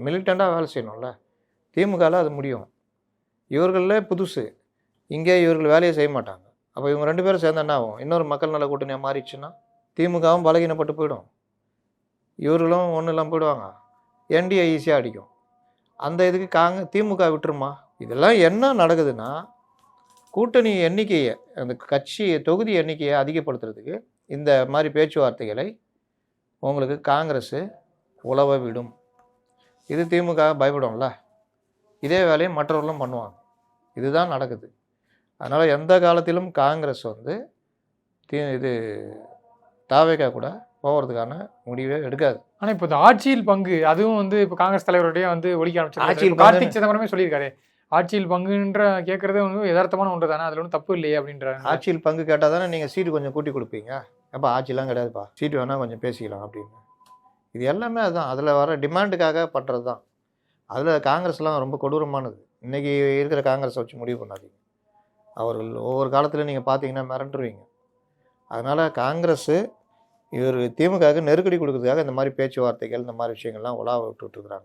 மிலிட்டண்ட்டாக வேலை செய்யணும்ல. திமுகவில் அது முடியும். இவர்களே புதுசு, இங்கே இவர்கள் வேலையை செய்ய மாட்டாங்க. அப்போ இவங்க 2 பேரும் சேர்ந்தா என்ன ஆகும்? இன்னொரு மக்கள் நல கூட்டணியாக மாறிடுச்சுன்னா திமுகவும் பலகீனப்பட்டு போயிடும், இவர்களும் ஒன்றும் இல்லாமல் போயிடுவாங்க. என்டிஏ ஈஸியாக அடிக்கும். அந்த இதுக்கு திமுக விட்டுருமா? இதெல்லாம் என்ன நடக்குதுன்னா, கூட்டணி எண்ணிக்கையை, அந்த கட்சி தொகுதி எண்ணிக்கையை அதிகப்படுத்துறதுக்கு இந்த மாதிரி பேச்சுவார்த்தைகளை உங்களுக்கு காங்கிரஸ் உலவ விடும். இது திமுக பயப்படும்ல. இதே வேலையை மற்றவர்களும் பண்ணுவாங்க. இதுதான் நடக்குது. அதனால் எந்த காலத்திலும் காங்கிரஸ் இது தாவேகா கூட போகிறதுக்கான முடிவே எடுக்காது. ஆனால் இப்போ இந்த ஆட்சியில் பங்கு அதுவும் இப்போ காங்கிரஸ் தலைவருடைய ஒழிக்க ஆரம்பிச்சு. ஆட்சியில் கார்த்திக் சிதம்பரமே சொல்லியிருக்காரு, ஆட்சியில் பங்குன்ற கேட்கறதே யதார்த்தமான ஒன்று தானே, அதில் ஒன்றும் தப்பு இல்லையே அப்படின்றாங்க. ஆட்சியில் பங்கு கேட்டால் தானே நீங்கள் சீட்டு கொஞ்சம் கூட்டி கொடுப்பீங்க. அப்போ ஆட்சிலாம் கிடையாதுப்பா, சீட்டு வேணால் கொஞ்சம் பேசிக்கலாம் அப்படின்னு. இது எல்லாமே அதுதான், அதில் வர டிமாண்டுக்காக பண்ணுறது தான். அதில் காங்கிரஸ்லாம் ரொம்ப கொடூரமானது. இன்றைக்கி இருக்கிற காங்கிரஸை வச்சு முடிவு பண்ணாதீங்க. அவர்கள் ஒவ்வொரு காலத்துலையும் நீங்கள் பார்த்தீங்கன்னா மிரண்டுருவீங்க. அதனால் காங்கிரஸு திமுகவுக்கு நெருக்கடி கொடுக்கறதுக்காக இந்த மாதிரி பேச்சுவார்த்தைகள், இந்த மாதிரி விஷயங்கள்லாம் உலாவ விட்டுருக்குறாங்க.